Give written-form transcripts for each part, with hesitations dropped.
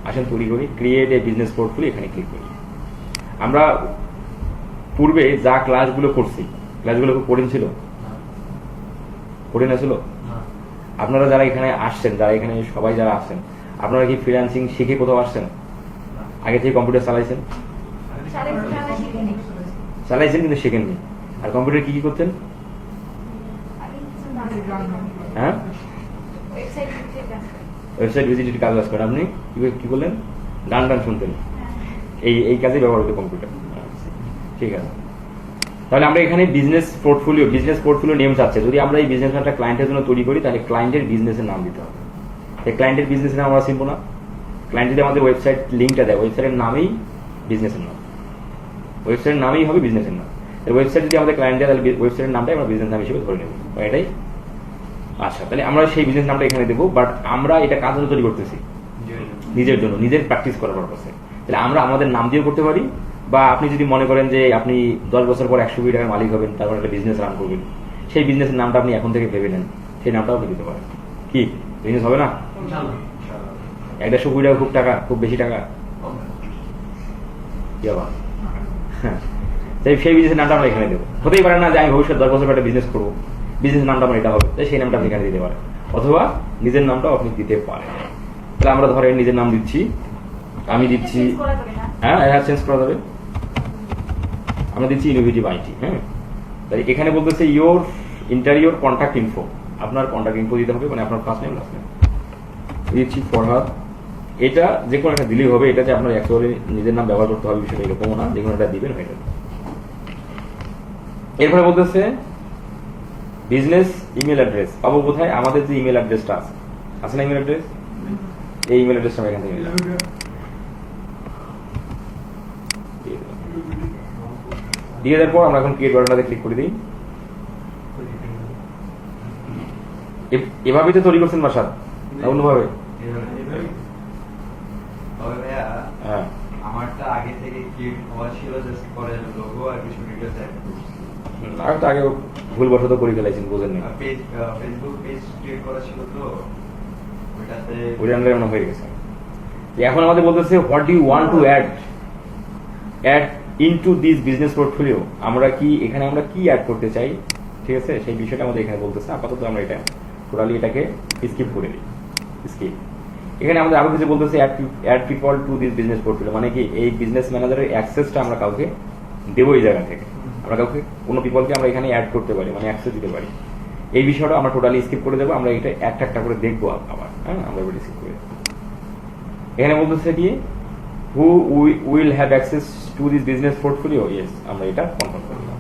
আসেন তৈরি করি, ক্রিয়েট এ বিজনেস পোর্টফোলিও, এখানে ক্লিক করি। আমরা পূর্বে যা ক্লাসগুলো করছি, ক্লাসগুলো খুব কঠিন ছিল, কঠিন ছিল? আপনারা যারা এখানে আসছেন, যারা এখানে সবাই যারা আসছেন, আপনারা কি ফ্রিল্যান্সিং শিখে কোথাও আসছেন? আগে থেকে কম্পিউটার চালাইছেন? চালাইছেন কিন্তু শেখেননি। আর কম্পিউটার কি কি করতেন? হ্যাঁ, ওয়েবসাইট ভিজিটের কাজ করেন। আপনি কি করলেন? গান টান শুনতেন, এই কাজে ব্যবহার হতো কম্পিউটার। ঠিক আছে, তাহলে আমরা এখানে বিজনেস পোর্টফোলিও নেম চাচ্ছে। যদি আমরা এই বিজনেস একটা ক্লায়েন্টের জন্য তৈরি করি, তাহলে ক্লায়েন্টের বিজনেসের নাম দিতে হবে। এই ক্লায়েন্টের বিজনেসের নাম আমরা চিনবো না। ক্লায়েন্ট যদি আমাদের ওয়েবসাইট লিঙ্কটা দেয়, ওয়েবসাইটের নামেই বিজনেসের নাম, ওয়েবসাইটের নামেই হবে বিজনেসের নাম। ওয়েবসাইট যদি আমাদের ক্লায়েন্ট দেয়, তাহলে ওয়েবসাইটের নামটাই আমরা বিজনেস নাম হিসেবে ধরে নেব, এটাই। আচ্ছা, তাহলে আমরা সেই বিজনেস নামটা এখানে দেবো। বাট আমরা এটা কাজ তৈরি করতেছি নিজের জন্য, নিজের প্র্যাকটিস করার পারপাসে। তাহলে আমরা আমাদের নাম দিয়ে করতে পারি, বা আপনি যদি মনে করেন যে আপনি 10 বছর পর 100 কোটি টাকার মালিক হবেন, তারপর একটা বিজনেস রান করবেন, সেই বিজনেসের নামটা আপনি এখন থেকে ভেবে নেন, সেই নামটাও আপনি দিতে পারেন। কি বিজনেস হবে না? 100 কোটি টাকা খুব টাকা, খুব বেশি টাকা। সেই বিজনেসের নামটা আমরা এখানে দেবো। হতেই পারে না যে আমি ভবিষ্যৎ 10 বছর পর একটা বিজনেস করবো, বিজনেস নামটা আমার এটা হবে, সেই নামটা আপনি এখানে দিতে পারেন, অথবা নিজের নামটাও আপনি দিতে পারেন। তাহলে আমরা ধরেন নিজের নাম দিচ্ছি, আমি দিচ্ছি, হ্যাঁ চেঞ্জ করা যাবে। আমরা দিচ্ছি ইনোভেটিভ আইটি। হ্যাঁ, তাই এখানে বলতেছে ইয়োর ইন্টারিয়র কন্ট্যাক্ট ইনফো, আপনার কন্ট্যাক্ট ইনফো দিতে হবে, মানে আপনার ফার্স্ট নেম লাস্ট নেম দিচ্ছি ফরহাদ। এটা যে কোনো একটা দিলেই হবে, এটা যে আপনার অ্যাকচুয়ালি নিজের নাম ব্যবহার করতে হবে বিষয়টা এরকমও না, যে কোনো একটা দিবেন হয়ে যাবে। এরপরে বলতেছে বিজনেস ইমেল অ্যাড্রেস পাবো কোথায়? আমাদের যে ইমেল অ্যাড্রেসটা আছে না, ইমেল অ্যাড্রেস, এই ইমেল অ্যাড্রেসটা এখান থেকে দিয়ে দেওয়ার পর আমরা এখন ক্রিয়েট বাটনটাতে ক্লিক করে দিই। এভাবেই তো তৈরি করছেন বাসার, অন্যভাবে? হ্যাঁ, আমারটা আগে থেকে ক্রিয়েট হওয়া ছিল, জাস্ট পরে লোগো আর কিছু ডিটেইলস অ্যাড করছি। আর তো আগে ভুলবশত করে ফেলাইছেন, বুঝেন না। ফেসবুক পেজ ক্রিয়েট করা ছিল, তো ওটাতে ওই আন্ডারে মনে হয়ে গেছে। এখন আমাদের বলতেছে what do you want to add into this business portfolio. আমরা কি এখানে আমরা কি অ্যাড করতে চাই, ঠিক আছে, সেই বিষয়টা আমাদের এখানে বলতেছে। আপাতত আমরা এটা টোটালি এটাকে স্কিপ করে দিই, স্কিপ। এখানে আমাদের আরো কিছু বলতেছে add people to this business portfolio, মানে কি এই বিজনেস ম্যানেজারের অ্যাক্সেসটা আমরা কাউকে দেবো, এই জায়গা থেকে আমরা কাউকে কোনো পিপলকে আমরা এখানে অ্যাড করতে পারি, মানে অ্যাক্সেস দিতে পারি। এই বিষয়টা আমরা টোটালি স্কিপ করে দেবো। আমরা এটা একটা একটা করে দেখবো আবার। হ্যাঁ, আমরা এবার স্কিপ করে এখানে বলতেছে কি who will have access to this business portfolio. Yes, আমরা এটা কনফার্ম করলাম।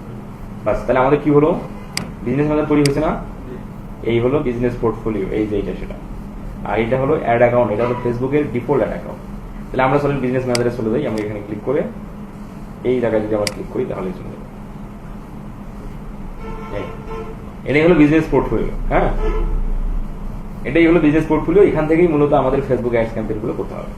বাস, তাহলে আমাদের কি হলো? বিজনেস ম্যানেজার তৈরি হয়েছে না? এই হলো বিজনেস পোর্টফোলিও, এই যে এটা সেটা। আর এটা হলো অ্যাড অ্যাকাউন্ট, এটা হলো ফেসবুকের ডিফল্ট অ্যাড অ্যাকাউন্ট। তাহলে আমরা চলেন বিজনেস ম্যানেজারে চলে যাই। আমরা এখানে ক্লিক করে এই জায়গায় যদি আমরা ক্লিক করি, তাহলে চলে যাবো। এটাই হলো বিজনেস পোর্টফোলিও। হ্যাঁ, এটাই হলো বিজনেস পোর্টফোলিও। এখান থেকেই মূলত আমাদের ফেসবুক অ্যাডস ক্যাম্পেইন গুলো করতে হবে।